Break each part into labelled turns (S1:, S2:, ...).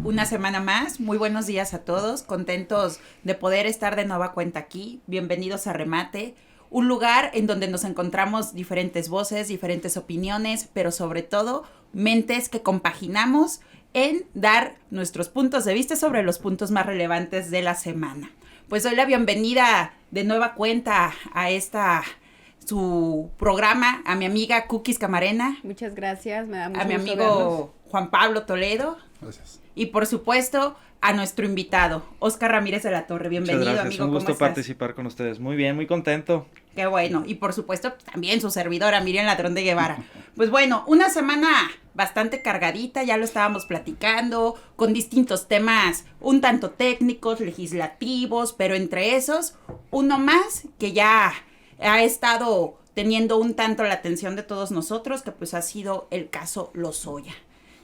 S1: una semana más. Muy buenos días a todos. Contentos de poder estar de nueva cuenta aquí. Bienvenidos a Remate, un lugar en donde nos encontramos diferentes voces, diferentes opiniones, pero sobre todo mentes que compaginamos en dar nuestros puntos de vista sobre los puntos más relevantes de la semana. Pues doy la bienvenida de nueva cuenta a su programa, a mi amiga Cookies Camarena.
S2: Muchas gracias, me da mucho
S1: gusto. A mi amigo
S2: verlos.
S1: Juan Pablo Toledo.
S3: Gracias.
S1: Y por supuesto a nuestro invitado, Oscar Ramírez de la Torre. Bienvenido,
S4: muchas gracias.
S1: Amigo.
S4: Un gusto
S1: ¿Cómo estás?
S4: participar con ustedes. Muy bien, muy contento.
S1: Qué bueno. Y por supuesto también su servidora, Miriam Ladrón de Guevara. Pues bueno, una semana bastante cargadita, ya lo estábamos platicando, con distintos temas un tanto técnicos, legislativos, pero entre esos, uno más que ya ha estado teniendo un tanto la atención de todos nosotros, que pues ha sido el caso Lozoya.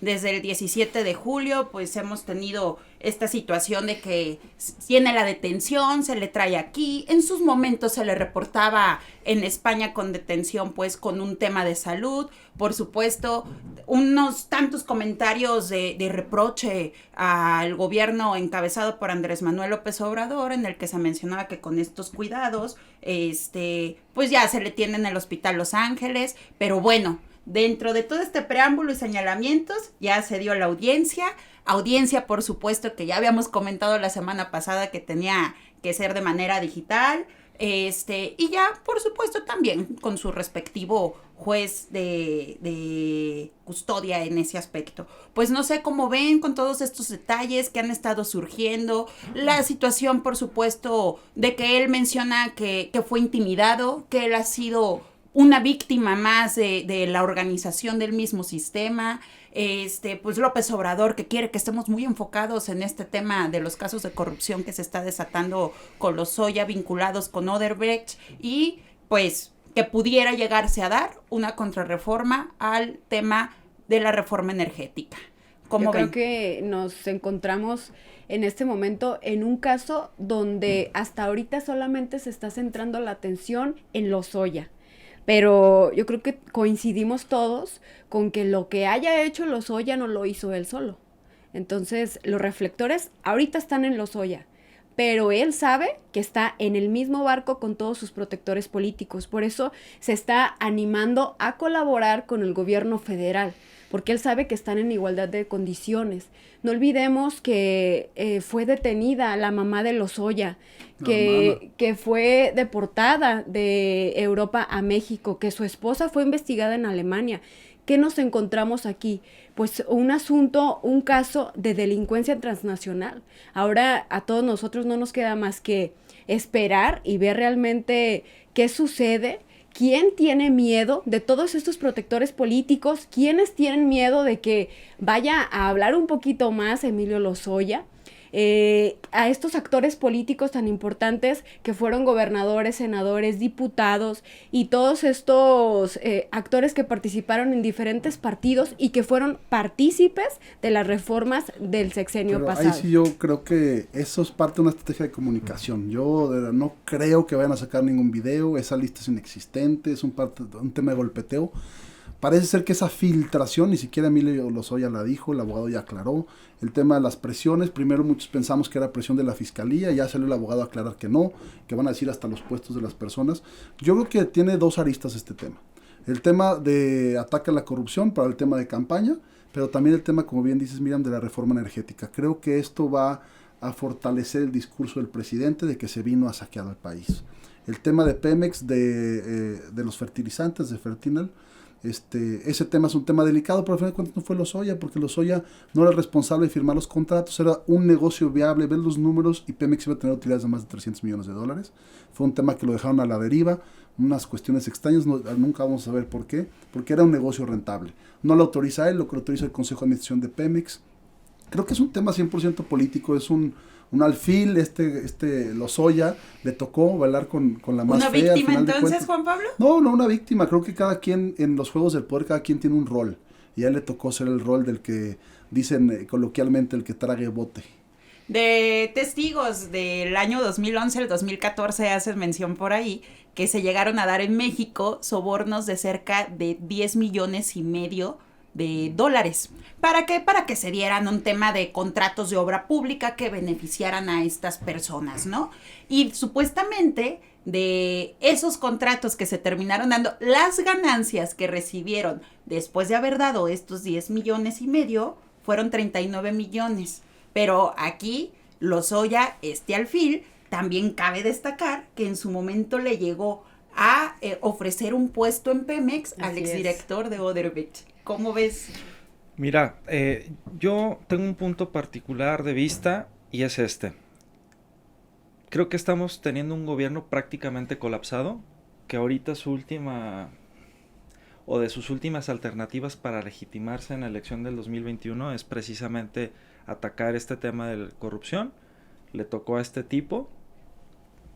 S1: Desde el 17 de julio, pues hemos tenido esta situación de que tiene la detención, se le trae aquí. En sus momentos se le reportaba en España con detención, pues con un tema de salud. Por supuesto, unos tantos comentarios de reproche al gobierno encabezado por Andrés Manuel López Obrador, en el que se mencionaba que con estos cuidados, pues ya se le tiene en el Hospital Los Ángeles. Pero bueno, dentro de todo este preámbulo y señalamientos, ya se dio la audiencia, por supuesto, que ya habíamos comentado la semana pasada que tenía que ser de manera digital, y ya, por supuesto, también con su respectivo juez de custodia en ese aspecto. Pues no sé cómo ven con todos estos detalles que han estado surgiendo, la situación, por supuesto, de que él menciona que fue intimidado, que él ha sido una víctima más de la organización del mismo sistema, pues López Obrador, que quiere que estemos muy enfocados en este tema de los casos de corrupción que se está desatando con Lozoya vinculados con Odebrecht, y pues que pudiera llegarse a dar una contrarreforma al tema de la reforma energética.
S2: Yo creo que nos encontramos en este momento en un caso donde hasta ahorita solamente se está centrando la atención en Lozoya. Pero yo creo que coincidimos todos con que lo que haya hecho Lozoya no lo hizo él solo. Entonces, los reflectores ahorita están en Lozoya, pero él sabe que está en el mismo barco con todos sus protectores políticos. Por eso se está animando a colaborar con el gobierno federal, porque él sabe que están en igualdad de condiciones. No olvidemos que fue detenida la mamá de Lozoya, que fue deportada de Europa a México, que su esposa fue investigada en Alemania. ¿Qué nos encontramos aquí? Pues un caso de delincuencia transnacional. Ahora a todos nosotros no nos queda más que esperar y ver realmente qué sucede. ¿Quién tiene miedo de todos estos protectores políticos? ¿Quiénes tienen miedo de que vaya a hablar un poquito más Emilio Lozoya? A estos actores políticos tan importantes que fueron gobernadores, senadores, diputados y todos estos actores que participaron en diferentes partidos y que fueron partícipes de las reformas del sexenio pasado.
S3: Ahí sí yo creo que eso es parte de una estrategia de comunicación. Yo no creo que vayan a sacar ningún video, esa lista es inexistente, es un tema de golpeteo. Parece ser que esa filtración, ni siquiera Emilio Lozoya la dijo, el abogado ya aclaró. El tema de las presiones, primero muchos pensamos que era presión de la fiscalía, ya salió el abogado a aclarar que no, que van a decir hasta los puestos de las personas. Yo creo que tiene dos aristas este tema. El tema de ataque a la corrupción para el tema de campaña, pero también el tema, como bien dices, Miriam, de la reforma energética. Creo que esto va a fortalecer el discurso del presidente de que se vino a saquear al país. El tema de Pemex, de los fertilizantes, de Fertinal, ese tema es un tema delicado, pero al final de cuentas no fue Lozoya, porque Lozoya no era el responsable de firmar los contratos, era un negocio viable, ver los números, y Pemex iba a tener utilidades de más de 300 millones de dólares. Fue un tema que lo dejaron a la deriva, unas cuestiones extrañas, nunca vamos a saber por qué, porque era un negocio rentable. No lo autoriza él, lo que lo autoriza el Consejo de Administración de Pemex. Creo que es un tema 100% político, es un alfil, Lozoya, le tocó bailar con la más
S1: fea. ¿Una víctima entonces, Juan Pablo?
S3: No, una víctima, creo que cada quien, en los juegos del poder, cada quien tiene un rol, y a él le tocó ser el rol del que, dicen coloquialmente, el que trague bote.
S1: De testigos del año 2011 al 2014 hacen mención por ahí que se llegaron a dar en México sobornos de cerca de 10 millones y medio de dólares. ¿Para qué? Para que se dieran un tema de contratos de obra pública que beneficiaran a estas personas, ¿no? Y supuestamente de esos contratos que se terminaron dando, las ganancias que recibieron después de haber dado estos 10,5 millones fueron 39 millones. Pero aquí, Lozoya, alfil, también cabe destacar que en su momento le llegó a ofrecer un puesto en Pemex al exdirector de Odebrecht. ¿Cómo ves?
S4: Mira, yo tengo un punto particular de vista y es este. Creo que estamos teniendo un gobierno prácticamente colapsado, que ahorita su última, o de sus últimas alternativas para legitimarse en la elección del 2021 es precisamente atacar este tema de corrupción. Le tocó a este tipo,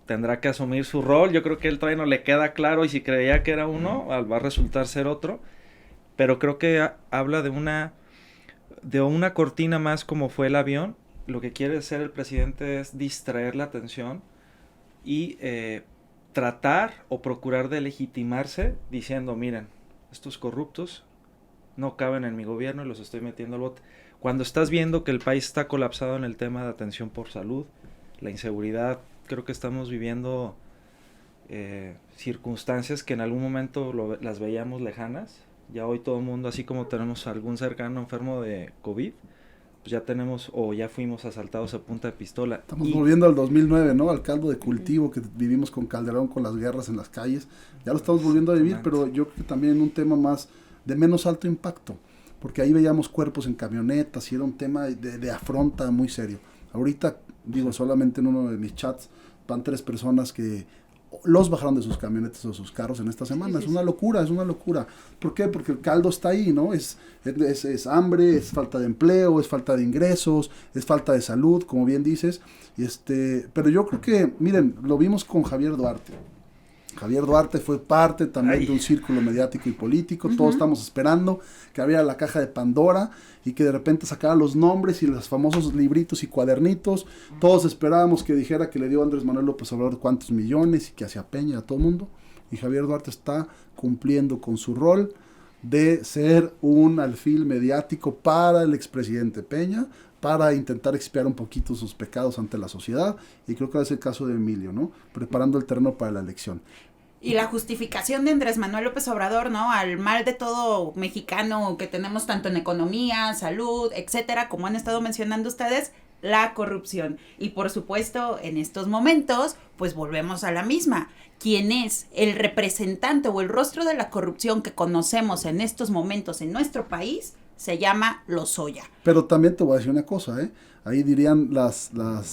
S4: tendrá que asumir su rol. Yo creo que él todavía no le queda claro, y si creía que era uno, va a resultar ser otro. Pero creo que habla de una cortina más, como fue el avión. Lo que quiere hacer el presidente es distraer la atención y tratar o procurar de legitimarse diciendo, miren, estos corruptos no caben en mi gobierno y los estoy metiendo al bote. Cuando estás viendo que el país está colapsado en el tema de atención por salud, la inseguridad, creo que estamos viviendo circunstancias que en algún momento las veíamos lejanas. Ya hoy todo el mundo, así como tenemos algún cercano enfermo de COVID, pues ya tenemos o ya fuimos asaltados a punta de pistola.
S3: Estamos volviendo al 2009, ¿no? Al caldo de cultivo que vivimos con Calderón, con las guerras en las calles. Ya lo estamos volviendo a vivir, pero yo creo que también en un tema más de menos alto impacto, porque ahí veíamos cuerpos en camionetas y era un tema de afronta muy serio. Ahorita, digo, solamente en uno de mis chats van 3 personas que los bajaron de sus camionetas o sus carros en esta semana. Es una locura, es una locura. ¿Por qué? Porque el caldo está ahí, ¿no? Es hambre, es falta de empleo, es falta de ingresos, es falta de salud, como bien dices. Pero yo creo que, miren, lo vimos con Javier Duarte. Javier Duarte fue parte también de un círculo mediático y político. Todos estamos esperando que abriera la caja de Pandora y que de repente sacara los nombres y los famosos libritos y cuadernitos. Todos esperábamos que dijera que le dio a Andrés Manuel López Obrador cuántos millones y que hacía Peña a todo el mundo. Y Javier Duarte está cumpliendo con su rol de ser un alfil mediático para el expresidente Peña, para intentar expiar un poquito sus pecados ante la sociedad, y creo que es el caso de Emilio, ¿no? Preparando el terreno para la elección.
S1: Y la justificación de Andrés Manuel López Obrador, ¿no? Al mal de todo mexicano que tenemos tanto en economía, salud, etcétera, como han estado mencionando ustedes, la corrupción. Y por supuesto, en estos momentos, pues volvemos a la misma. ¿Quién es el representante o el rostro de la corrupción que conocemos en estos momentos en nuestro país? Se llama Lozoya.
S3: Pero también te voy a decir una cosa, ¿eh? Ahí dirían las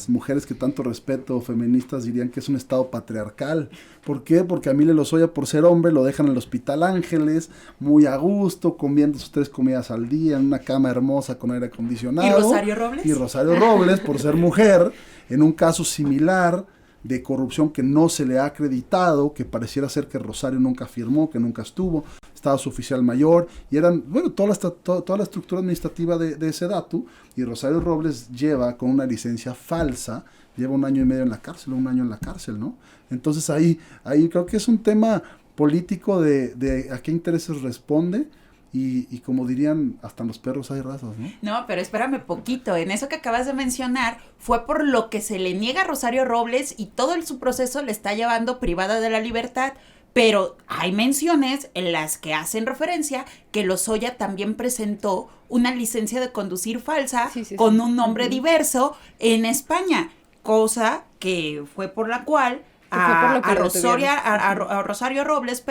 S3: mujeres que tanto respeto, feministas, dirían que es un estado patriarcal. ¿Por qué? Porque a Emilio Lozoya, por ser hombre, lo dejan en el Hospital Ángeles, muy a gusto, comiendo sus 3 comidas al día, en una cama hermosa con aire acondicionado.
S1: ¿Y Rosario Robles?
S3: Y Rosario Robles, por ser mujer, en un caso similar de corrupción que no se le ha acreditado, que pareciera ser que Rosario nunca firmó, que nunca estuvo, estaba su oficial mayor, y eran, bueno, toda la estructura administrativa de Sedatu, y Rosario Robles lleva con una licencia falsa, lleva 1 año y medio en la cárcel, 1 año en la cárcel, ¿no? Entonces ahí creo que es un tema político de a qué intereses responde, y como dirían, hasta en los perros hay razas, ¿no?
S1: No, pero espérame poquito, en eso que acabas de mencionar fue por lo que se le niega a Rosario Robles y todo su proceso le está llevando privada de la libertad, pero hay menciones en las que hacen referencia que Lozoya también presentó una licencia de conducir falsa con un nombre diverso en España, cosa que fue por la cual a Rosario Robles,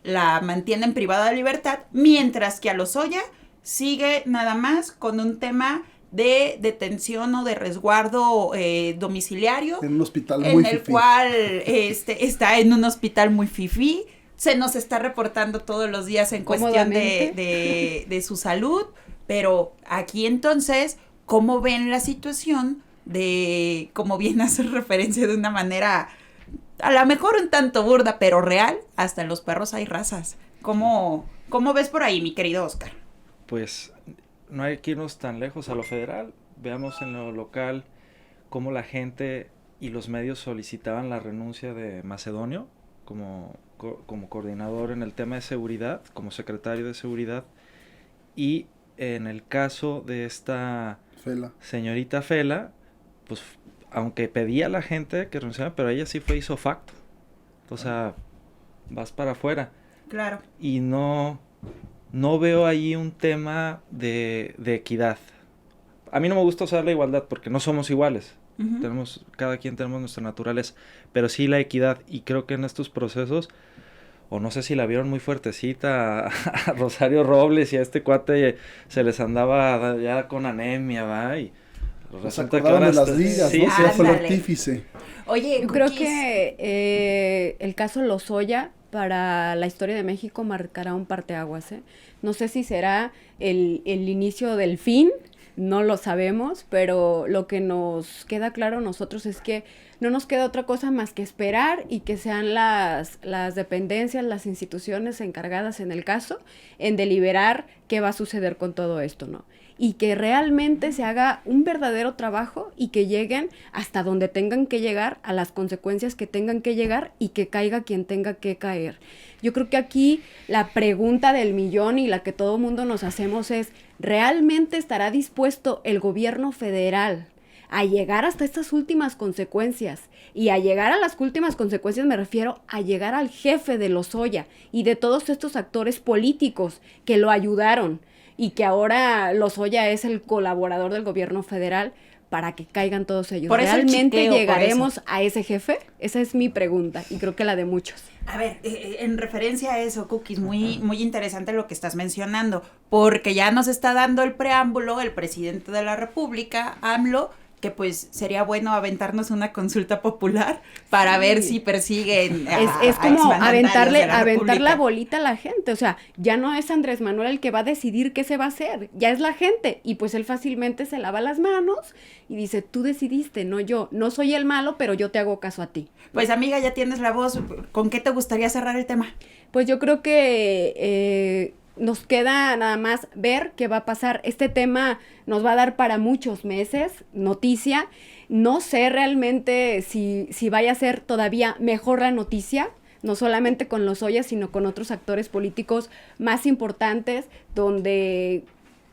S1: la mantienen privada de libertad, mientras que a Lozoya sigue nada más con un tema de detención o de resguardo domiciliario.
S3: En un hospital muy fifí.
S1: En el cual está en un hospital muy fifí. Se nos está reportando todos los días en cuestión de su salud. Pero aquí entonces, ¿cómo ven la situación de, como bien hace referencia de una manera a lo mejor un tanto burda, pero real, hasta en los perros hay razas? ¿Cómo ves por ahí, mi querido Oscar?
S4: Pues no hay que irnos tan lejos a lo federal. Veamos en lo local cómo la gente y los medios solicitaban la renuncia de Macedonio como coordinador en el tema de seguridad, como secretario de seguridad, Y en el caso de esta
S3: Fela.
S4: señorita Fela, pues aunque pedía a la gente que renunciara, pero ella sí fue hizo facto. O sea, vas para afuera.
S1: Claro.
S4: Y no veo ahí un tema de equidad. A mí no me gusta usar la igualdad porque no somos iguales.
S1: Ujú.
S4: Cada quien tenemos nuestra naturaleza, pero sí la equidad. Y creo que en estos procesos, o no sé si la vieron muy fuertecita a Rosario Robles y a este cuate se les andaba ya con anemia, ¿va? Y
S3: Nos
S4: resulta que
S3: acordaron
S4: ahora
S3: de las
S4: está-
S3: ligas,
S4: sí,
S3: ¿no?
S4: sí,
S3: Ya fue el
S1: Ándale.
S3: artífice.
S1: Oye,
S2: Yo creo
S1: Cookies,
S2: que el caso Lozoya para la historia de México marcará un parteaguas, ¿eh? No sé si será el inicio del fin, no lo sabemos, pero lo que nos queda claro a nosotros es que no nos queda otra cosa más que esperar y que sean las dependencias, las instituciones encargadas en el caso, en deliberar qué va a suceder con todo esto, ¿no? Y que realmente se haga un verdadero trabajo y que lleguen hasta donde tengan que llegar, a las consecuencias que tengan que llegar y que caiga quien tenga que caer. Yo creo que aquí la pregunta del millón y la que todo mundo nos hacemos es, ¿realmente estará dispuesto el gobierno federal a llegar hasta estas últimas consecuencias? Y a llegar a las últimas consecuencias me refiero a llegar al jefe de Lozoya y de todos estos actores políticos que lo ayudaron y que ahora Lozoya es el colaborador del gobierno federal para que caigan todos ellos.
S1: Por eso el
S2: ¿Realmente
S1: chiqueo, por
S2: llegaremos
S1: eso.
S2: a ese jefe? Esa es mi pregunta y creo que la de muchos.
S1: a ver, en referencia a eso, Cookies, muy interesante lo que estás mencionando, porque ya nos está dando el preámbulo el presidente de la República, AMLO, que pues sería bueno aventarnos una consulta popular para
S2: Sí.
S1: ver si persiguen
S2: Es
S1: a
S2: como
S1: exmandatarios de la
S2: aventar la
S1: República.
S2: bolita a la gente, o sea, ya no es Andrés Manuel el que va a decidir qué se va a hacer, ya es la gente, y pues él fácilmente se lava las manos y dice, tú decidiste, no yo, no soy el malo, pero yo te hago caso a ti.
S1: Pues amiga, ya tienes la voz, ¿con qué te gustaría cerrar el tema?
S2: Pues yo creo que nos queda nada más ver qué va a pasar. Este tema nos va a dar para muchos meses noticia. No sé realmente si vaya a ser todavía mejor la noticia, no solamente con Lozoya, sino con otros actores políticos más importantes, donde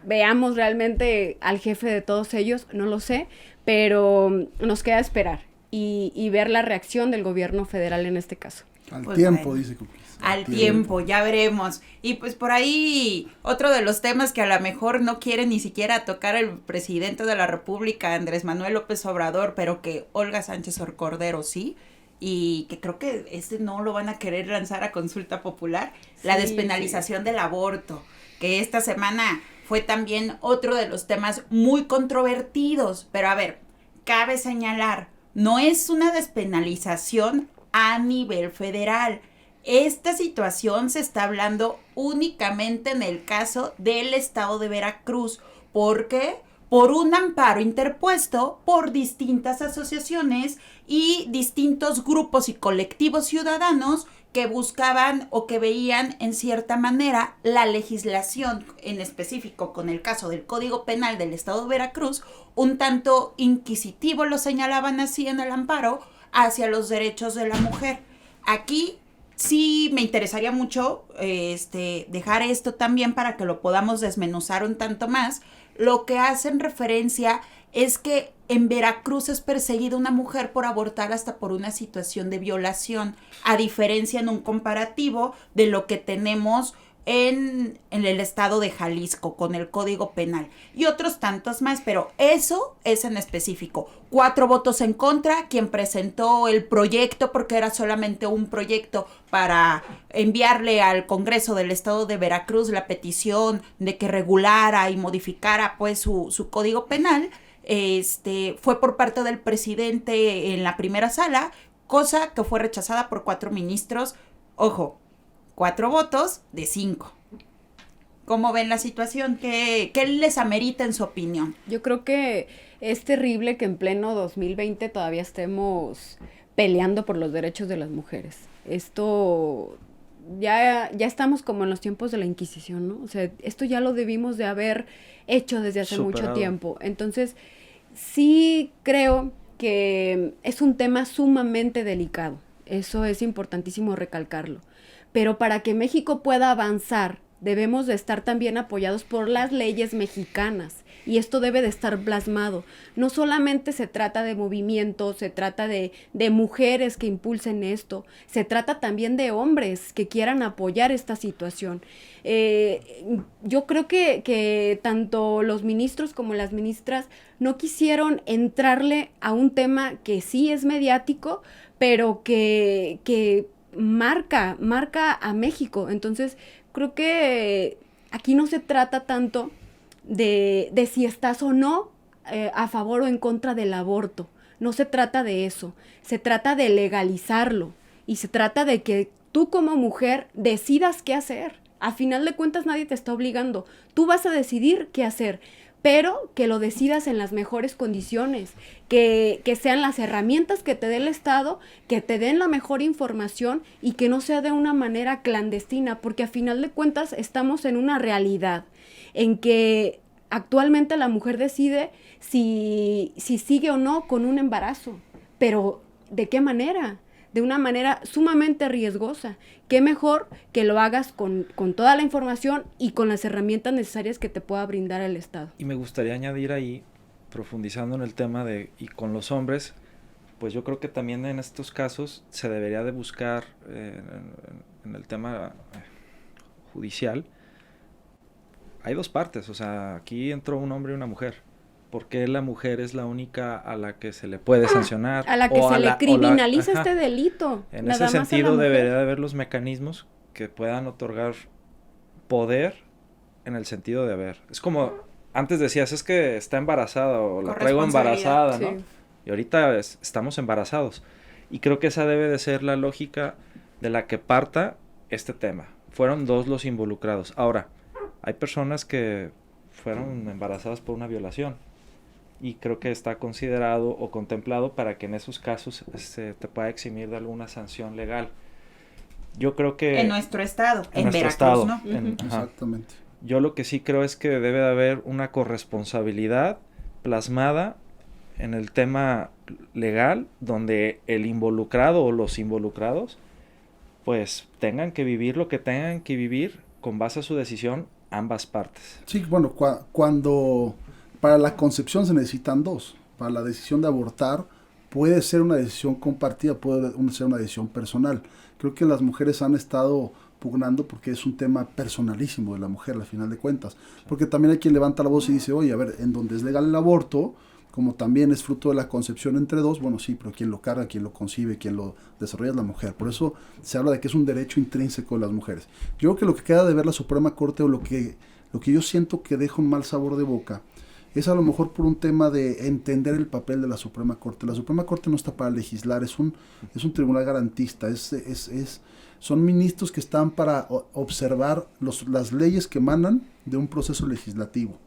S2: veamos realmente al jefe de todos ellos, no lo sé, pero nos queda esperar y ver la reacción del gobierno federal en este caso.
S3: Al
S1: Pues
S3: tiempo,
S1: bueno.
S3: dice Cookies.
S1: Al tiempo, ya veremos. Y pues por ahí, otro de los temas que a lo mejor no quiere ni siquiera tocar el presidente de la República, Andrés Manuel López Obrador, pero que Olga Sánchez Cordero sí, y que creo que no lo van a querer lanzar a consulta popular, la
S2: Sí,
S1: despenalización del aborto, que esta semana fue también otro de los temas muy controvertidos. Pero a ver, cabe señalar, no es una despenalización a nivel federal. Esta situación se está hablando únicamente en el caso del estado de Veracruz. ¿Por qué? Por un amparo interpuesto por distintas asociaciones y distintos grupos y colectivos ciudadanos que buscaban o que veían en cierta manera la legislación, en específico con el caso del Código Penal del estado de Veracruz, un tanto inquisitivo, lo señalaban así en el amparo, hacia los derechos de la mujer. Aquí sí me interesaría mucho dejar esto también para que lo podamos desmenuzar un tanto más. Lo que hacen referencia es que en Veracruz es perseguida una mujer por abortar hasta por una situación de violación, a diferencia en un comparativo de lo que tenemos en el estado de Jalisco con el Código Penal y otros tantos más, pero eso es en específico. 4 votos en contra, quien presentó el proyecto, porque era solamente un proyecto para enviarle al Congreso del estado de Veracruz la petición de que regulara y modificara pues su Código Penal, fue por parte del presidente en la primera sala, cosa que fue rechazada por 4 ministros. Ojo, 4 votos de 5. ¿Cómo ven la situación? ¿Qué les amerita en su opinión?
S2: Yo creo que es terrible que en pleno 2020 todavía estemos peleando por los derechos de las mujeres. Esto ya estamos como en los tiempos de la Inquisición, ¿no? O sea, esto ya lo debimos de haber hecho desde hace mucho
S4: Superado.
S2: tiempo. Entonces, sí creo que es un tema sumamente delicado. Eso es importantísimo recalcarlo. Pero para que México pueda avanzar debemos de estar también apoyados por las leyes mexicanas. Y esto debe de estar plasmado. No solamente se trata de movimientos, se trata de mujeres que impulsen esto, se trata también de hombres que quieran apoyar esta situación. Yo creo que tanto los ministros como las ministras no quisieron entrarle a un tema que sí es mediático, pero que marca a México. Entonces, creo que aquí no se trata tanto de si estás o no a favor o en contra del aborto. No se trata de eso. Se trata de legalizarlo. Y se trata de que tú como mujer decidas qué hacer. A final de cuentas nadie te está obligando. Tú vas a decidir qué hacer. Pero que lo decidas en las mejores condiciones, que sean las herramientas que te dé el Estado, que te den la mejor información y que no sea de una manera clandestina, porque a final de cuentas estamos en una realidad en que actualmente la mujer decide si sigue o no con un embarazo, pero ¿de qué manera? De una manera sumamente riesgosa. Qué mejor que lo hagas con toda la información y con las herramientas necesarias que te pueda brindar el Estado.
S4: Y me gustaría añadir ahí, profundizando en el tema y con los hombres, pues yo creo que también en estos casos se debería de buscar en el tema judicial. Hay dos partes, o sea, aquí entró un hombre y una mujer. ¿Por qué la mujer es la única a la que se le puede sancionar?
S2: A la que se le criminaliza este delito.
S4: En ese sentido debería de haber los mecanismos que puedan otorgar poder en el sentido de haber. Es como, antes decías, es que está embarazada o la traigo embarazada, ¿no? Sí. Y ahorita estamos embarazados. Y creo que esa debe de ser la lógica de la que parta este tema. Fueron dos los involucrados. Ahora, hay personas que fueron embarazadas por una violación. Y creo que está considerado o contemplado para que en esos casos se te pueda eximir de alguna sanción legal. Yo creo que...
S1: En nuestro estado, en Veracruz,
S4: estado,
S1: ¿no?
S3: Exactamente.
S4: Yo lo que sí creo es que debe de haber una corresponsabilidad plasmada en el tema legal, donde el involucrado o los involucrados pues tengan que vivir lo que tengan que vivir con base a su decisión ambas partes.
S3: Sí, bueno, cuando... Para la concepción se necesitan dos. Para la decisión de abortar puede ser una decisión compartida, puede ser una decisión personal. Creo que las mujeres han estado pugnando porque es un tema personalísimo de la mujer al final de cuentas. Porque también hay quien levanta la voz y dice, oye, a ver, en donde es legal el aborto, como también es fruto de la concepción entre dos, bueno, sí, pero quien lo carga, quien lo concibe, quien lo desarrolla es la mujer. Por eso se habla de que es un derecho intrínseco de las mujeres. Yo creo que lo que queda de ver la Suprema Corte o lo que yo siento que deja un mal sabor de boca es a lo mejor por un tema de entender el papel de la Suprema Corte. La Suprema Corte no está para legislar, es un tribunal garantista, son ministros que están para observar las leyes que emanan de un proceso legislativo.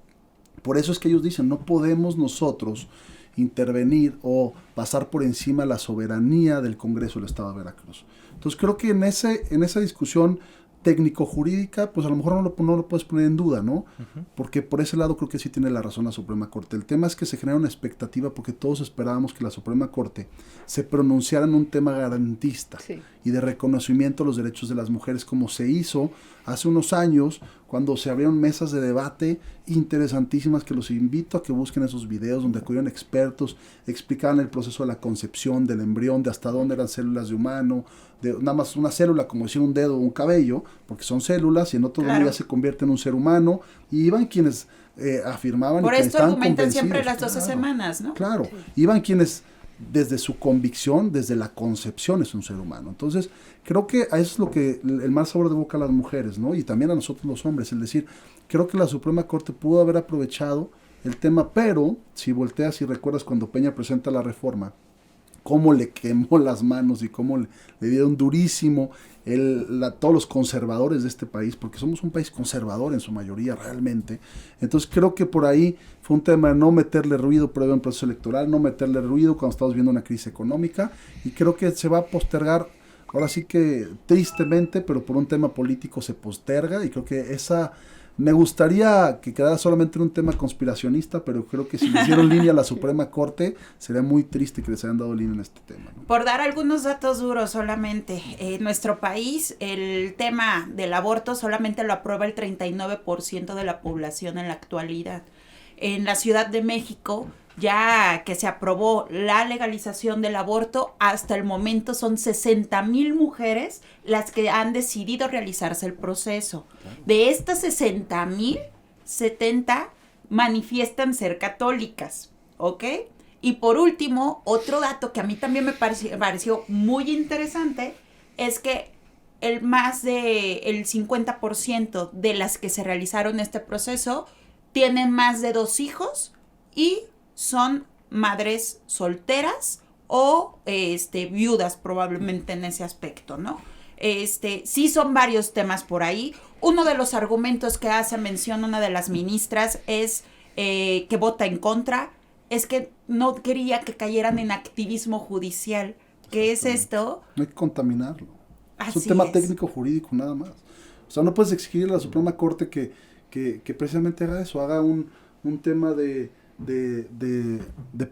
S3: Por eso es que ellos dicen, no podemos nosotros intervenir o pasar por encima la soberanía del Congreso del Estado de Veracruz. Entonces creo que en esa discusión técnico-jurídica, pues a lo mejor no lo puedes poner en duda, ¿no? Uh-huh. Porque por ese lado creo que sí tiene la razón la Suprema Corte. El tema es que se genera una expectativa porque todos esperábamos que la Suprema Corte se pronunciara en un tema garantista y de reconocimiento a los derechos de las mujeres, como se hizo hace unos años cuando se abrieron mesas de debate interesantísimas, que los invito a que busquen esos videos donde acudieron expertos, explicaban el proceso de la concepción del embrión, de hasta dónde eran células de humano, de nada más una célula como decir un dedo o un cabello, porque son células y en otro día se convierte en un ser humano, y iban quienes afirmaban
S1: por
S3: y que
S1: esto
S3: estaban
S1: argumentan siempre las 12 semanas, ¿no?
S3: Claro, iban quienes desde su convicción, desde la concepción es un ser humano. Entonces, creo que a eso es lo que el mal sabor de boca a las mujeres, ¿no? Y también a nosotros los hombres, el decir, creo que la Suprema Corte pudo haber aprovechado el tema, pero si volteas y recuerdas cuando Peña presenta la reforma, cómo le quemó las manos y cómo le dieron durísimo todos los conservadores de este país, porque somos un país conservador en su mayoría realmente. Entonces creo que por ahí fue un tema de no meterle ruido previo a un proceso electoral, no meterle ruido cuando estamos viendo una crisis económica, y creo que se va a postergar, ahora sí que tristemente, pero por un tema político se posterga, y creo que esa Me gustaría que quedara solamente en un tema conspiracionista, pero creo que si le hicieron línea a la Suprema Corte, sería muy triste que les hayan dado línea en este tema, ¿no?
S1: Por dar algunos datos duros solamente, en nuestro país el tema del aborto solamente lo aprueba el 39% de la población en la actualidad. En la Ciudad de México, ya que se aprobó la legalización del aborto, hasta el momento son 60,000 mujeres las que han decidido realizarse el proceso. De estas 60,000, 70 manifiestan ser católicas, ¿ok? Y por último, otro dato que a mí también me pareció muy interesante es que el 50% de las que se realizaron este proceso tienen más de 2 hijos y son madres solteras o viudas probablemente en ese aspecto, ¿no? Sí son varios temas por ahí. Uno de los argumentos que hace mención una de las ministras es que vota en contra, es que no quería que cayeran en activismo judicial. ¿Qué es esto?
S3: No hay que contaminarlo. Es un
S1: Así
S3: tema
S1: es.
S3: técnico jurídico nada más. O sea, no puedes exigir a la Suprema Corte que precisamente haga eso, haga un tema de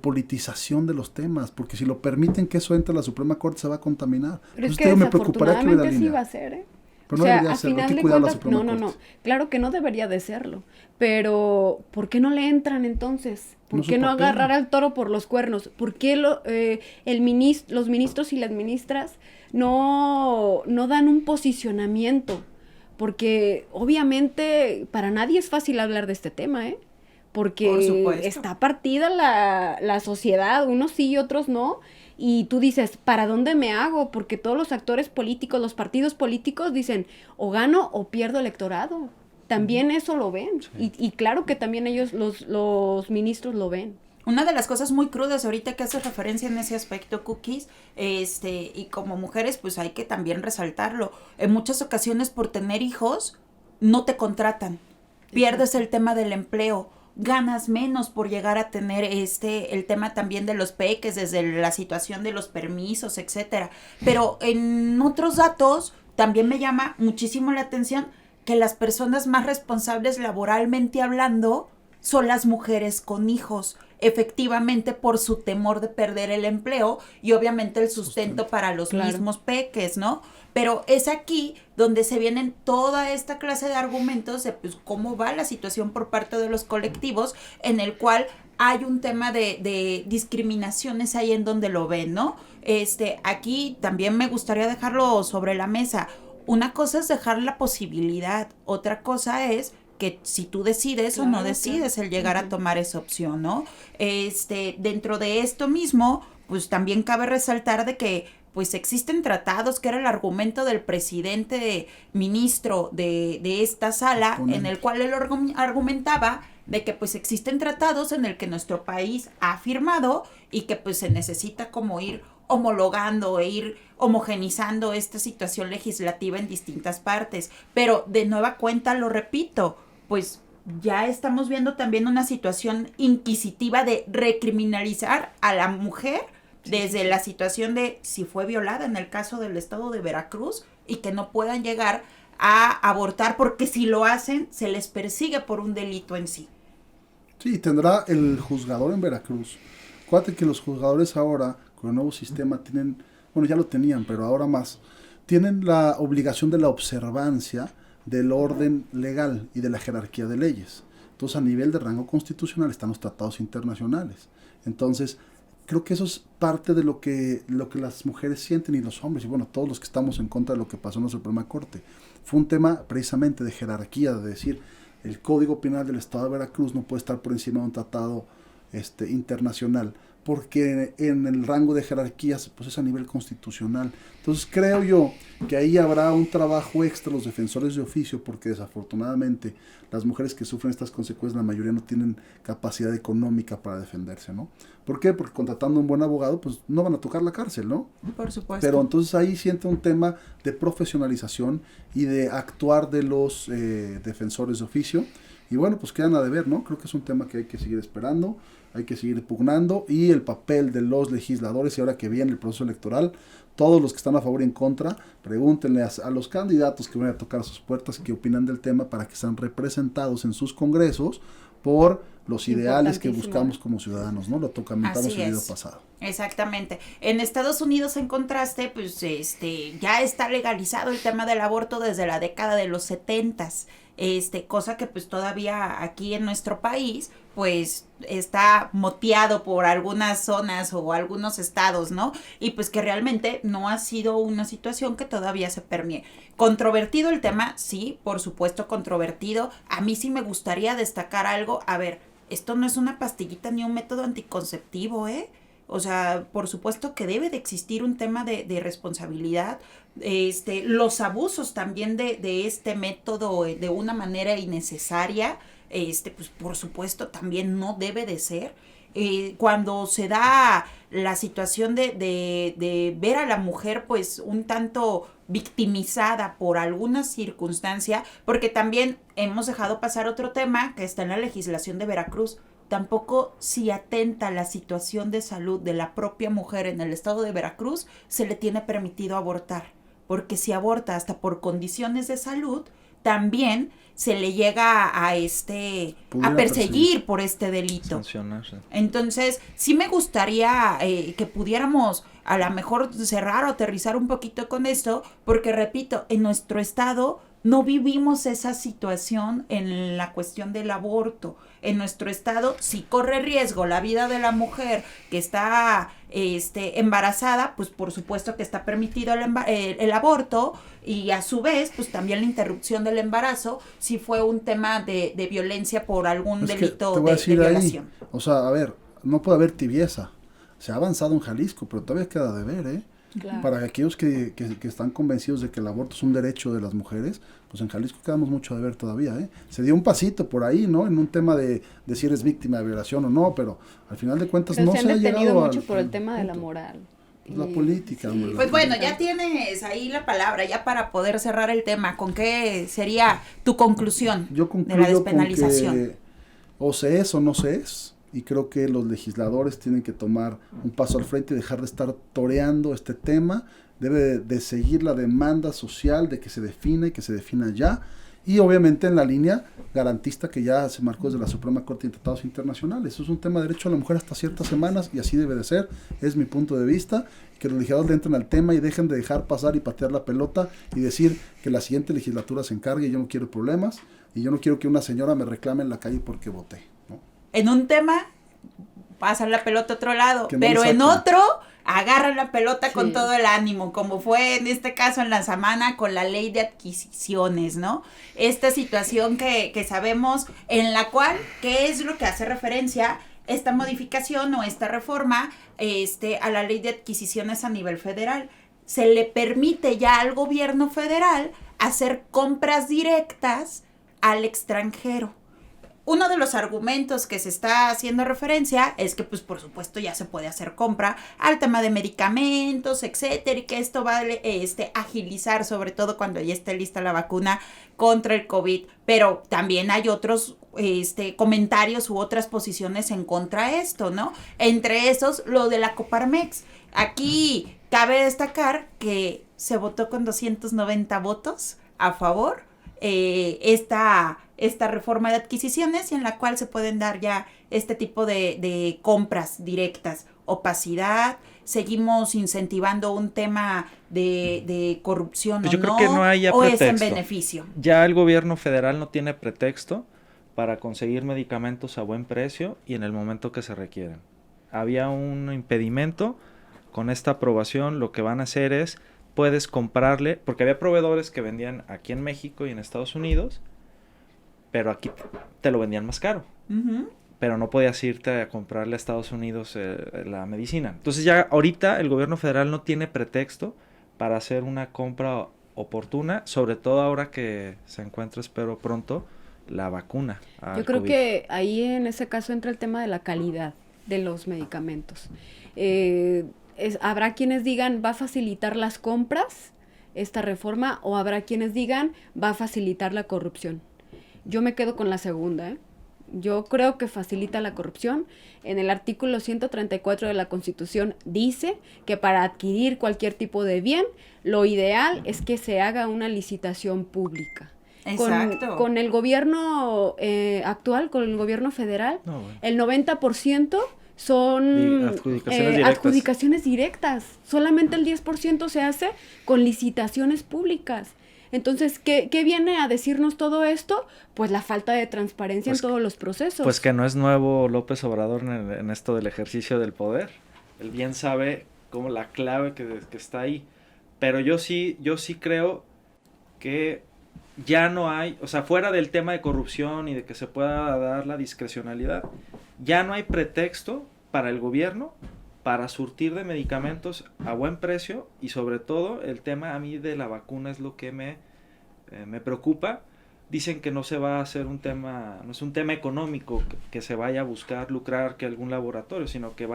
S3: politización de los temas, porque si lo permiten que eso entre a la Suprema Corte se va a contaminar.
S2: Pero es
S3: Entonces,
S2: que
S3: me preocuparía que hubiera
S2: desafortunadamente sí
S3: línea.
S2: va a ser, ¿eh?
S3: Pero
S2: O
S3: no
S2: sea,
S3: debería
S2: a
S3: serlo, hay
S2: final
S3: que
S2: de
S3: cuidar la
S2: cuentas,
S3: Suprema
S2: no,
S3: Corte.
S2: claro que no debería de serlo, pero ¿por qué no le entran entonces? ¿Por
S3: No es
S2: qué
S3: su
S2: no
S3: papel.
S2: agarrar al toro por los cuernos? ¿Por qué los ministros y las ministras no dan un posicionamiento? Porque obviamente para nadie es fácil hablar de este tema, ¿eh?
S1: Por
S2: Porque
S1: supuesto.
S2: está partida la sociedad, unos sí y otros no, y tú dices, ¿para dónde me hago? Porque todos los actores políticos, los partidos políticos dicen, o gano o pierdo electorado. También eso lo ven, y claro que también ellos, los ministros lo ven.
S1: Una de las cosas muy crudas ahorita que haces referencia en ese aspecto, Cookies, y como mujeres, pues hay que también resaltarlo. En muchas ocasiones por tener hijos, no te contratan. Pierdes el tema del empleo. Ganas menos por llegar a tener el tema también de los peques, desde la situación de los permisos, etcétera. Pero en otros datos, también me llama muchísimo la atención que las personas más responsables laboralmente hablando son las mujeres con hijos, efectivamente por su temor de perder el empleo y obviamente el sustento para los mismos peques, ¿no? Pero es aquí donde se vienen toda esta clase de argumentos de pues cómo va la situación por parte de los colectivos, en el cual hay un tema de discriminaciones ahí en donde lo ven, ¿no? Aquí también me gustaría dejarlo sobre la mesa. Una cosa es dejar la posibilidad, otra cosa es que si tú decides o no decides el llegar a tomar esa opción, ¿no? Dentro de esto mismo, pues también cabe resaltar de que pues existen tratados, que era el argumento del presidente ministro de esta sala, en el cual él argumentaba de que pues existen tratados en el que nuestro país ha firmado y que pues se necesita como ir homologando e ir homogenizando esta situación legislativa en distintas partes. Pero de nueva cuenta, lo repito, pues ya estamos viendo también una situación inquisitiva de recriminalizar a la mujer desde la situación de si fue violada en el caso del estado de Veracruz y que no puedan llegar a abortar porque si lo hacen se les persigue por un delito en sí.
S3: Sí, tendrá el juzgador en Veracruz. Acuérdate que los juzgadores ahora, con el nuevo sistema, tienen, bueno, ya lo tenían, pero ahora más, tienen la obligación de la observancia del orden legal y de la jerarquía de leyes. Entonces, a nivel de rango constitucional están los tratados internacionales. Entonces, creo que eso es parte de lo que las mujeres sienten y los hombres, y bueno, todos los que estamos en contra de lo que pasó en la Suprema Corte. Fue un tema precisamente de jerarquía, de decir, el Código Penal del Estado de Veracruz no puede estar por encima de un tratado internacional, porque en el rango de jerarquías pues es a nivel constitucional. Entonces creo yo que ahí habrá un trabajo extra los defensores de oficio, porque desafortunadamente las mujeres que sufren estas consecuencias, la mayoría no tienen capacidad económica para defenderse, ¿no? ¿Por qué? Porque contratando un buen abogado pues no van a tocar la cárcel, ¿no?
S1: Por supuesto.
S3: Pero entonces ahí siente un tema de profesionalización y de actuar de los defensores de oficio. Y bueno, pues quedan a deber, ¿no? Creo que es un tema que hay que seguir esperando, hay que seguir pugnando y el papel de los legisladores, y ahora que viene el proceso electoral, todos los que están a favor y en contra, pregúntenle a los candidatos que van a tocar sus puertas qué opinan del tema para que sean representados en sus congresos por los ideales que buscamos como ciudadanos, ¿no? Lo comentamos en el video pasado.
S1: Exactamente. En Estados Unidos, en contraste, pues ya está legalizado el tema del aborto desde la década de los 70s. Cosa que pues todavía aquí en nuestro país pues está moteado por algunas zonas o algunos estados, ¿no? Y pues que realmente no ha sido una situación que todavía se permee. Controvertido el tema, sí, por supuesto controvertido. A mí sí me gustaría destacar algo. A ver, esto no es una pastillita ni un método anticonceptivo, ¿eh? O sea, por supuesto que debe de existir un tema de responsabilidad. Los abusos también de este método de una manera innecesaria, pues por supuesto también no debe de ser. Cuando se da la situación de ver a la mujer pues un tanto victimizada por alguna circunstancia, porque también hemos dejado pasar otro tema que está en la legislación de Veracruz. Tampoco si atenta la situación de salud de la propia mujer en el estado de Veracruz, se le tiene permitido abortar. Porque si aborta hasta por condiciones de salud, también se le llega a perseguir por este delito.
S4: Sancionarse.
S1: Entonces, sí me gustaría que pudiéramos a lo mejor cerrar o aterrizar un poquito con esto, porque repito, en nuestro estado no vivimos esa situación en la cuestión del aborto. En nuestro estado, si corre riesgo la vida de la mujer que está embarazada, pues por supuesto que está permitido el aborto, y a su vez, pues también la interrupción del embarazo, si fue un tema de violencia por algún delito de violación.
S3: Ahí, o sea, a ver, no puede haber tibieza. Se ha avanzado en Jalisco, pero todavía queda de ver, ¿eh? Claro. Para aquellos que están convencidos de que el aborto es un derecho de las mujeres, pues en Jalisco quedamos mucho de ver todavía, ¿eh? Se dio un pasito por ahí, ¿no? En un tema de si eres víctima de violación o no, pero al final de cuentas
S2: pero
S3: no se ha llegado
S2: mucho por el tema de la moral.
S3: La política.
S1: Sí. Pues bueno, ya tienes ahí la palabra, ya para poder cerrar el tema. ¿Con qué sería tu conclusión de la despenalización?
S3: Con que o se es o no se es. Y creo que los legisladores tienen que tomar un paso al frente y dejar de estar toreando este tema. Debe de seguir la demanda social de que se defina y que se defina ya. Y obviamente en la línea garantista que ya se marcó desde la Suprema Corte de Tratados Internacionales. Eso es un tema de derecho a la mujer hasta ciertas semanas y así debe de ser. Es mi punto de vista. Que los legisladores le entren al tema y dejen de dejar pasar y patear la pelota y decir que la siguiente legislatura se encargue. Yo no quiero problemas y yo no quiero que una señora me reclame en la calle porque voté, ¿no?
S1: En un tema pasan la pelota a otro lado, pero en otro agarran la pelota con todo el ánimo, como fue en este caso en la semana con la ley de adquisiciones, ¿no? Esta situación que sabemos en la cual, ¿qué es lo que hace referencia esta modificación o esta reforma a la ley de adquisiciones a nivel federal? Se le permite ya al gobierno federal hacer compras directas al extranjero. Uno de los argumentos que se está haciendo referencia es que, pues, por supuesto, ya se puede hacer compra al tema de medicamentos, etcétera, y que esto va a agilizar, sobre todo cuando ya esté lista la vacuna contra el COVID. Pero también hay otros comentarios u otras posiciones en contra de esto, ¿no? Entre esos, lo de la Coparmex. Aquí cabe destacar que se votó con 290 votos a favor esta reforma de adquisiciones, y en la cual se pueden dar ya este tipo de compras directas. Opacidad, seguimos incentivando un tema de corrupción
S4: pues yo creo que no haya pretexto.
S1: Es en beneficio.
S4: Ya el gobierno federal no tiene pretexto para conseguir medicamentos a buen precio y en el momento que se requieren. Había un impedimento. Con esta aprobación lo que van a hacer es puedes comprarle, porque había proveedores que vendían aquí en México y en Estados Unidos, pero aquí te lo vendían más caro. Uh-huh. Pero no podías irte a comprarle a Estados Unidos la medicina. Entonces ya ahorita el gobierno federal no tiene pretexto para hacer una compra oportuna, sobre todo ahora que se encuentra, espero pronto, la vacuna.
S2: Yo creo que ahí en ese caso entra el tema de la calidad de los medicamentos. Habrá quienes digan va a facilitar las compras esta reforma, o habrá quienes digan va a facilitar la corrupción. Yo me quedo con la segunda, Yo creo que facilita la corrupción. En el artículo 134 de la Constitución dice que para adquirir cualquier tipo de bien, lo ideal es que se haga una licitación pública.
S1: Exacto.
S2: Con el gobierno actual, con el gobierno federal, el 90% son adjudicaciones directas. Solamente el 10% se hace con licitaciones públicas. Entonces, ¿qué viene a decirnos todo esto? Pues la falta de transparencia en todos los procesos.
S4: Pues que no es nuevo López Obrador en esto del ejercicio del poder. Él bien sabe como la clave que está ahí. Pero yo sí creo que ya no hay, o sea, fuera del tema de corrupción y de que se pueda dar la discrecionalidad, ya no hay pretexto para el gobierno para surtir de medicamentos a buen precio, y sobre todo el tema a mí de la vacuna es lo que me preocupa. Dicen que no se va a hacer no es un tema económico que se vaya a buscar lucrar que algún laboratorio, sino que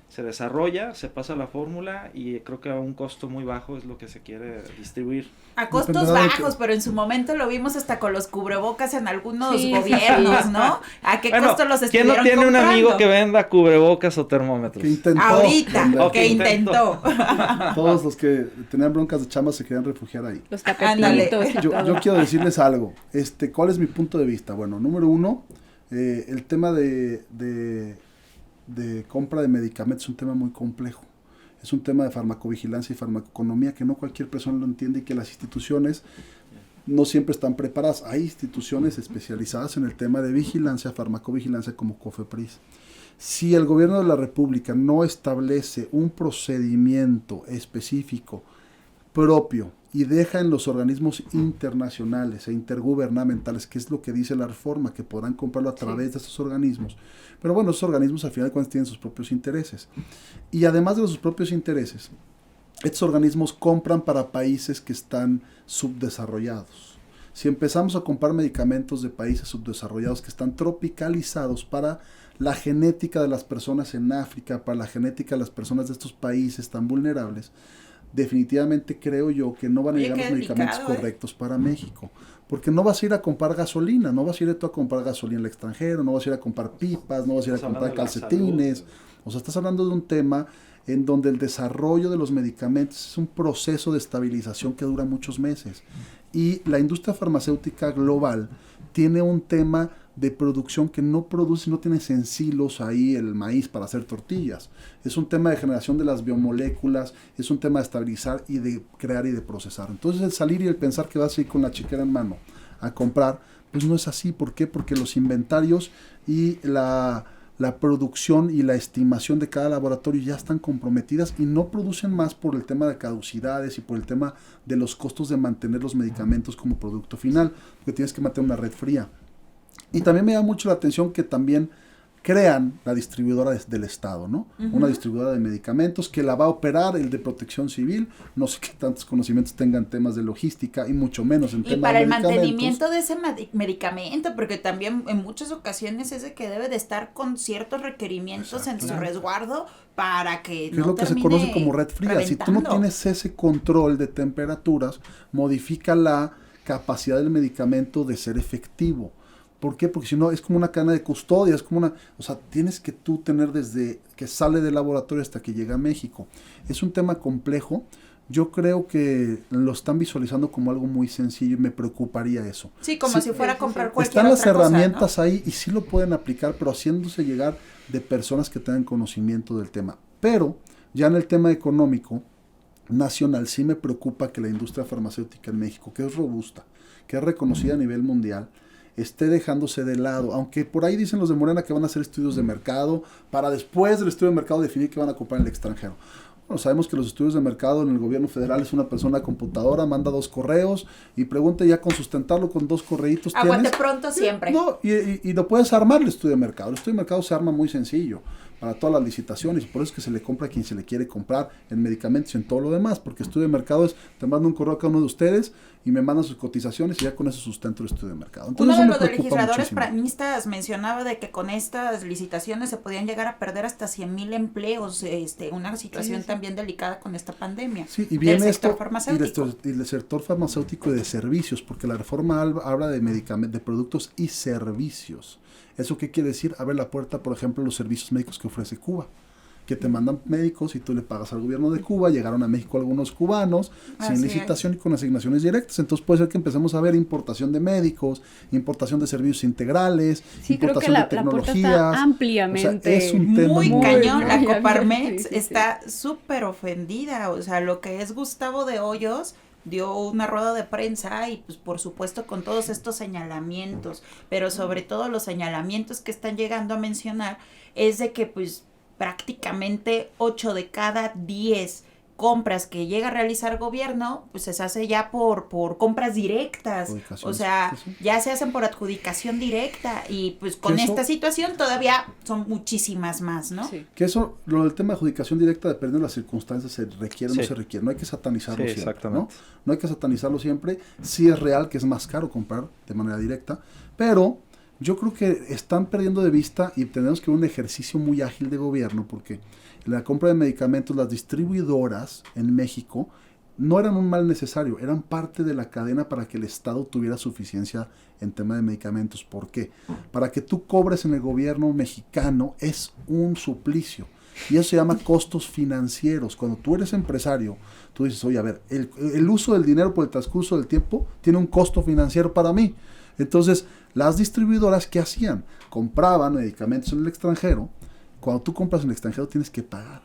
S4: se desarrolla, se pasa la fórmula y creo que a un costo muy bajo es lo que se quiere distribuir.
S1: A costos bajos, pero en su momento lo vimos hasta con los cubrebocas en algunos gobiernos, ¿no? ¿A qué costo los estuvieron comprando?
S4: ¿Quién no tiene un amigo que venda cubrebocas o termómetros?
S3: Que intentó.
S1: Ahorita, que intentó.
S3: Todos los que tenían broncas de chamba se querían refugiar ahí.
S2: Los tapetitos.
S3: Yo quiero decirles algo. ¿Cuál es mi punto de vista? Bueno, número uno, el tema de compra de medicamentos es un tema muy complejo. Es un tema de farmacovigilancia y farmacoeconomía que no cualquier persona lo entiende, y que las instituciones no siempre están preparadas. Hay instituciones especializadas en el tema de vigilancia, farmacovigilancia, como COFEPRIS. Si el gobierno de la República no establece un procedimiento específico propio y deja en los organismos internacionales e intergubernamentales, que es lo que dice la reforma, que podrán comprarlo a través de estos organismos. Pero bueno, esos organismos al final de cuentas tienen sus propios intereses. Y además de sus propios intereses, estos organismos compran para países que están subdesarrollados. Si empezamos a comprar medicamentos de países subdesarrollados que están tropicalizados para la genética de las personas en África, para la genética de las personas de estos países tan vulnerables, definitivamente creo yo que no van a llegar los medicamentos correctos para México, porque no vas a ir a comprar gasolina, no vas a ir tú a comprar gasolina al extranjero, no vas a ir a comprar pipas, no vas a ir a comprar calcetines. O sea, estás hablando de un tema en donde el desarrollo de los medicamentos es un proceso de estabilización que dura muchos meses, y la industria farmacéutica global tiene un tema de producción que no produce, no tienes en silos ahí el maíz para hacer tortillas. Es un tema de generación de las biomoléculas, es un tema de estabilizar y de crear y de procesar. Entonces el salir y el pensar que vas a ir con la chequera en mano a comprar, pues no es así. ¿Por qué? Porque los inventarios y la producción y la estimación de cada laboratorio ya están comprometidas y no producen más por el tema de caducidades y por el tema de los costos de mantener los medicamentos como producto final, porque tienes que mantener una red fría. Y también me da mucho la atención que también crean la distribuidora del Estado, ¿no? Una distribuidora de medicamentos que la va a operar el de Protección Civil. No sé qué tantos conocimientos tengan temas de logística y mucho menos en temas de medicamentos. Y
S1: para el mantenimiento de ese medicamento, porque también en muchas ocasiones es de que debe de estar con ciertos requerimientos en su resguardo para que no
S3: es lo que se conoce como red fría.
S1: Reventando.
S3: Si tú no tienes ese control de temperaturas, modifica la capacidad del medicamento de ser efectivo. ¿Por qué? Porque si no es como una cadena de custodia, es como o sea, tienes que tú tener desde que sale del laboratorio hasta que llega a México. Es un tema complejo. Yo creo que lo están visualizando como algo muy sencillo y me preocuparía eso.
S1: Sí, como si fuera a comprar cualquier
S3: Están las
S1: otra
S3: herramientas
S1: cosa, ¿no?
S3: ahí y sí lo pueden aplicar, pero haciéndose llegar de personas que tengan conocimiento del tema. Pero ya en el tema económico nacional sí me preocupa que la industria farmacéutica en México, que es robusta, que es reconocida a nivel mundial, esté dejándose de lado, aunque por ahí dicen los de Morena que van a hacer estudios de mercado para después del estudio de mercado definir que van a comprar en el extranjero. Bueno, sabemos que los estudios de mercado en el gobierno federal es una persona computadora, manda 2 correos y pregunta, ya con sustentarlo con 2 correitos
S1: Aguante pronto siempre.
S3: No, y lo puedes armar el estudio de mercado. El estudio de mercado se arma muy sencillo para todas las licitaciones, y por eso es que se le compra a quien se le quiere comprar en medicamentos y en todo lo demás, porque estudio de mercado es, te mando un correo a cada uno de ustedes y me mandan sus cotizaciones y ya con eso sustento el estudio de mercado.
S1: Uno
S3: Entonces,
S1: de
S3: eso me
S1: los
S3: preocupa
S1: legisladores
S3: muchísimo.
S1: pranistas mencionaba de que con estas licitaciones se podían llegar a perder hasta 100,000 empleos, una situación
S2: Sí.
S1: también delicada con esta pandemia.
S3: Sí, y
S1: del
S3: viene
S1: sector
S3: esto
S1: farmacéutico.
S3: y del sector farmacéutico y de servicios, porque la reforma habla de medicamentos, de productos y servicios. ¿Eso qué quiere decir? Abre la puerta, por ejemplo, a los servicios médicos que ofrece Cuba, que te mandan médicos y tú le pagas al gobierno de Cuba. Llegaron a México algunos cubanos sin
S1: Así
S3: licitación y con asignaciones directas. Entonces puede ser que empecemos a ver importación de médicos, importación de servicios integrales,
S2: Sí, creo que
S3: importación de
S2: la puerta
S3: tecnologías.
S2: está ampliamente.
S3: O sea, es un tema
S1: Muy
S3: muy
S1: cañón, la
S2: muy
S1: Coparmex
S2: sí, sí, sí.
S1: está súper ofendida, o sea, lo que es Gustavo de Hoyos dio una rueda de prensa y pues por supuesto con todos estos señalamientos, pero sobre todo los señalamientos que están llegando a mencionar es de que pues prácticamente 8 de cada 10 compras que llega a realizar gobierno, pues se hace ya por compras directas, o
S3: Adjudicaciones,
S1: sea,
S3: sí, sí.
S1: ya se hacen por adjudicación directa y pues con
S3: Que eso-
S1: esta situación todavía son muchísimas más, ¿no?
S2: Sí.
S3: Que eso, lo del tema de adjudicación directa, depende de las circunstancias, se requiere o no
S4: Sí.
S3: se requiere. No hay que satanizarlo
S4: Sí,
S3: siempre, ¿no?
S4: exactamente.
S3: No hay que satanizarlo siempre. Sí es real que es más caro comprar de manera directa, pero yo creo que están perdiendo de vista y tenemos que ver un ejercicio muy ágil de gobierno, porque la compra de medicamentos, las distribuidoras en México no eran un mal necesario, eran parte de la cadena para que el Estado tuviera suficiencia en tema de medicamentos. ¿Por qué? Para que tú cobres en el gobierno mexicano es un suplicio. Y eso se llama costos financieros. Cuando tú eres empresario, tú dices, oye, a ver, el uso del dinero por el transcurso del tiempo tiene un costo financiero para mí. Entonces, las distribuidoras, ¿qué hacían? Compraban medicamentos en el extranjero. Cuando tú compras en el extranjero tienes que pagar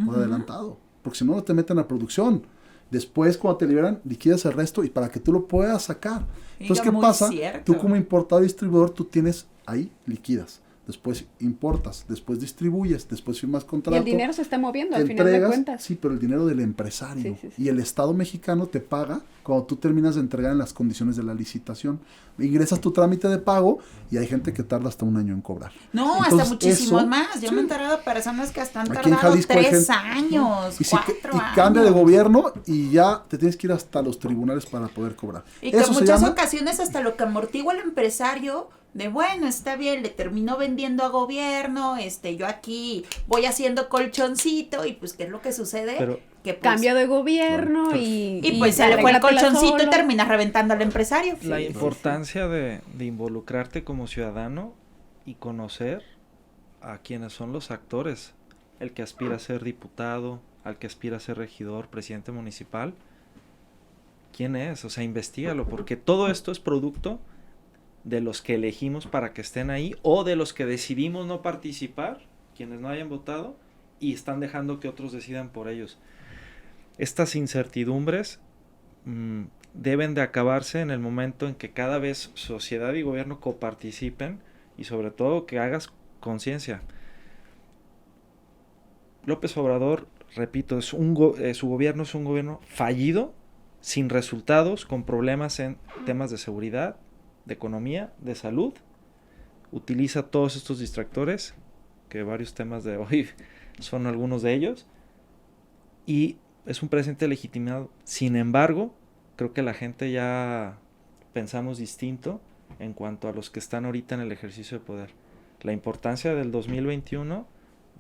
S3: por adelantado, porque si no, no te meten a producción. Después, cuando te liberan, liquidas el resto y para que tú lo puedas sacar. Entonces, ¿qué
S1: Muy
S3: pasa?
S1: cierto.
S3: Tú como importador y distribuidor, tú tienes ahí, liquidas. Después importas, después distribuyes, después firmas
S2: Y
S3: contrato.
S2: el dinero se está moviendo al final de
S3: entregas,
S2: cuentas.
S3: sí, pero el dinero del empresario.
S2: Sí, sí, sí.
S3: Y el Estado mexicano te paga cuando tú terminas de entregar en las condiciones de la licitación. Ingresas tu trámite de pago y hay gente que tarda hasta un año en cobrar.
S1: No,
S3: Entonces,
S1: hasta muchísimos
S3: eso,
S1: más. Yo
S3: sí.
S1: me he enterado de personas que hasta han
S3: Aquí en
S1: tardado
S3: Jalisco hay
S1: 3
S3: gente-
S1: años,
S3: Y, si
S1: 4
S3: y
S1: años.
S3: cambia de gobierno y ya te tienes que ir hasta los tribunales para poder cobrar.
S1: Y que en
S3: Eso se
S1: muchas
S3: llama-
S1: ocasiones hasta lo que amortigua el empresario de bueno, está bien, le terminó vendiendo a gobierno, yo aquí voy haciendo colchoncito y pues ¿qué es lo que sucede?
S4: Pero-
S1: que pues,
S2: Cambio de gobierno
S1: y pues se le fue el
S2: arréglatela
S1: colchoncito y
S2: solo.
S1: terminas reventando al empresario.
S4: La
S2: Sí,
S4: importancia de involucrarte como ciudadano y conocer a quienes son los actores, el que aspira a ser diputado, al que aspira a ser regidor, presidente municipal, ¿quién es? O sea, investígalo, porque todo esto es producto de los que elegimos para que estén ahí o de los que decidimos no participar, quienes no hayan votado, y están dejando que otros decidan por ellos. Estas incertidumbres deben de acabarse en el momento en que cada vez sociedad y gobierno coparticipen y sobre todo que hagas conciencia. López Obrador, repito, su gobierno es un gobierno fallido, sin resultados, con problemas en temas de seguridad, de economía, de salud. Utiliza todos estos distractores, que varios temas de hoy son algunos de ellos, y es un presidente legitimado. Sin embargo, creo que la gente ya pensamos distinto en cuanto a los que están ahorita en el ejercicio de poder. La importancia del 2021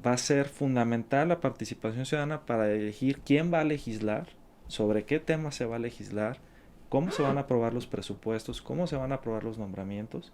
S4: va a ser fundamental la participación ciudadana para elegir quién va a legislar, sobre qué temas se va a legislar, cómo se van a aprobar los presupuestos, cómo se van a aprobar los nombramientos.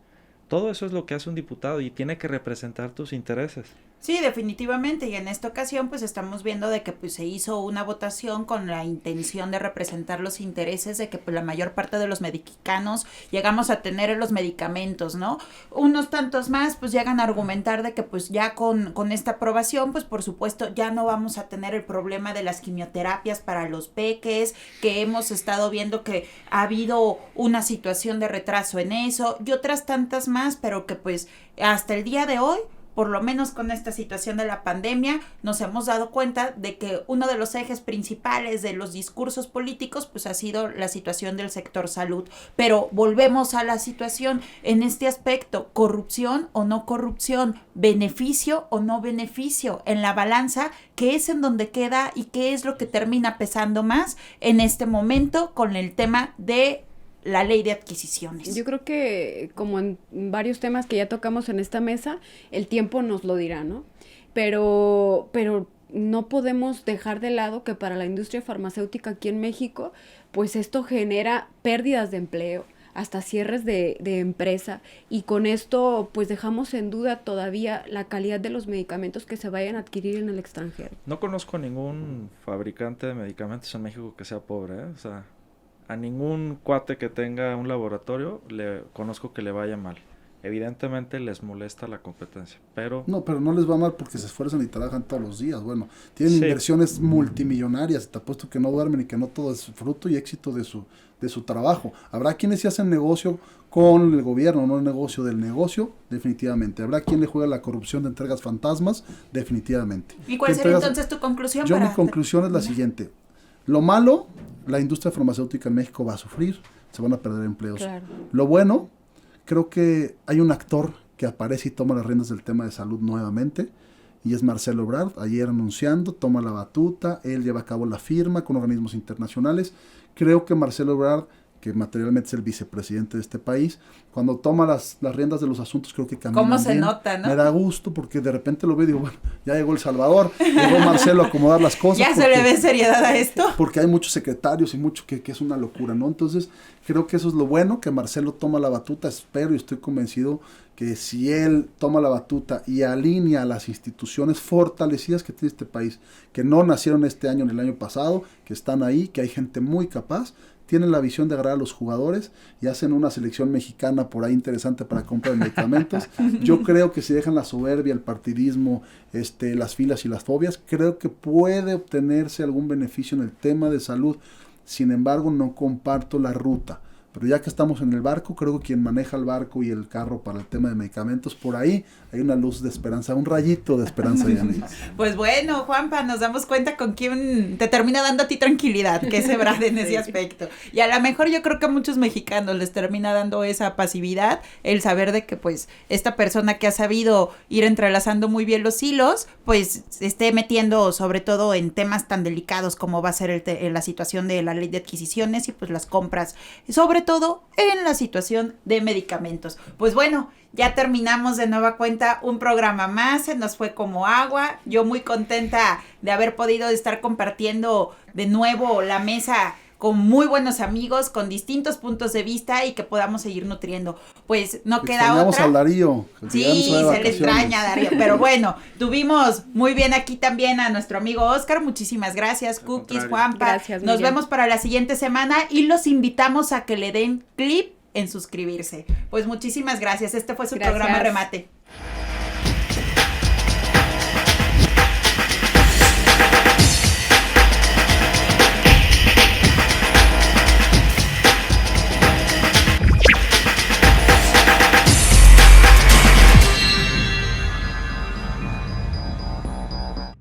S4: Todo eso es lo que hace un diputado y tiene que representar tus intereses.
S1: Sí, definitivamente, y en esta ocasión pues estamos viendo de que pues se hizo una votación con la intención de representar los intereses de que pues la mayor parte de los mexicanos llegamos a tener los medicamentos, ¿no? Unos tantos más pues llegan a argumentar de que pues ya con esta aprobación pues por supuesto ya no vamos a tener el problema de las quimioterapias para los peques, que hemos estado viendo que ha habido una situación de retraso en eso y otras tantas más, pero que pues hasta el día de hoy por lo menos con esta situación de la pandemia, nos hemos dado cuenta de que uno de los ejes principales de los discursos políticos, pues ha sido la situación del sector salud. Pero volvemos a la situación en este aspecto, corrupción o no corrupción, beneficio o no beneficio, en la balanza, ¿qué es en donde queda y qué es lo que termina pesando más en este momento con el tema de la ley de adquisiciones?
S2: Yo creo que como en varios temas que ya tocamos en esta mesa, el tiempo nos lo dirá, ¿no? Pero no podemos dejar de lado que para la industria farmacéutica aquí en México, pues esto genera pérdidas de empleo, hasta cierres de empresa, y con esto pues dejamos en duda todavía la calidad de los medicamentos que se vayan a adquirir en el extranjero.
S4: No conozco ningún fabricante de medicamentos en México que sea pobre, ¿eh? O sea, a ningún cuate que tenga un laboratorio le conozco que le vaya mal. Evidentemente les molesta la competencia, pero...
S3: No, pero no les va mal porque se esfuerzan y trabajan todos los días. Bueno, tienen
S4: Sí.
S3: inversiones multimillonarias. Te apuesto que no duermen y que no todo es fruto y éxito de su trabajo. Habrá quienes sí hacen negocio con el gobierno, no el negocio del negocio, definitivamente. Habrá quien le juega la corrupción de entregas fantasmas, definitivamente.
S1: ¿Y cuál
S3: ¿Qué
S1: sería
S3: entregas?
S1: entonces tu conclusión?
S3: Yo mi
S1: para-
S3: conclusión es la siguiente. Lo malo, la industria farmacéutica en México va a sufrir, se van a perder empleos.
S2: Claro.
S3: Lo bueno, creo que hay un actor que aparece y toma las riendas del tema de salud nuevamente, y es Marcelo Ebrard, ayer anunciando, toma la batuta, él lleva a cabo la firma con organismos internacionales. Creo que Marcelo Ebrard, que materialmente es el vicepresidente de este país, cuando toma las riendas de los asuntos, creo que camina
S1: ¿Cómo se
S3: bien.
S1: nota, no?
S3: Me da gusto porque de repente lo veo y digo, bueno, ya llegó El Salvador, llegó Marcelo a acomodar las cosas.
S1: ¿Ya se le ve seriedad a esto?
S3: Porque hay muchos secretarios y mucho que es una locura, ¿no? Entonces, creo que eso es lo bueno, que Marcelo toma la batuta. Espero y estoy convencido que si él toma la batuta y alinea a las instituciones fortalecidas que tiene este país, que no nacieron este año ni el año pasado, que están ahí, que hay gente muy capaz, tienen la visión de agarrar a los jugadores y hacen una selección mexicana por ahí interesante para compra de medicamentos. Yo creo que si dejan la soberbia, el partidismo, las filas y las fobias, creo que puede obtenerse algún beneficio en el tema de salud. Sin embargo, no comparto la ruta. Pero ya que estamos en el barco, creo que quien maneja el barco y el carro para el tema de medicamentos, por ahí hay una luz de esperanza, un rayito de esperanza, Yanni.
S1: Pues bueno, Juanpa, nos damos cuenta con quién te termina dando a ti tranquilidad, que es Ebrard en ese aspecto. Y a lo mejor yo creo que a muchos mexicanos les termina dando esa pasividad, el saber de que pues esta persona que ha sabido ir entrelazando muy bien los hilos, pues se esté metiendo sobre todo en temas tan delicados como va a ser la situación de la ley de adquisiciones y pues las compras, sobre todo en la situación de medicamentos. Pues bueno, ya terminamos de nueva cuenta un programa más, se nos fue como agua. Yo muy contenta de haber podido estar compartiendo de nuevo la mesa con muy buenos amigos, con distintos puntos de vista y que podamos seguir nutriendo. Pues no queda
S3: Extrañamos
S1: otra.
S3: al Darío. que ya no
S1: Sí,
S3: va de
S1: se le
S3: vacaciones.
S1: extraña, Darío. Pero bueno, tuvimos muy bien aquí también a nuestro amigo Oscar. Muchísimas gracias,
S4: Al
S1: Cookies,
S4: contrario.
S1: Juanpa.
S2: Gracias,
S1: Nos
S2: Miguel.
S1: vemos para la siguiente semana y los invitamos a que le den clip en suscribirse. Pues muchísimas gracias. Este fue su
S2: Gracias.
S1: programa Remate.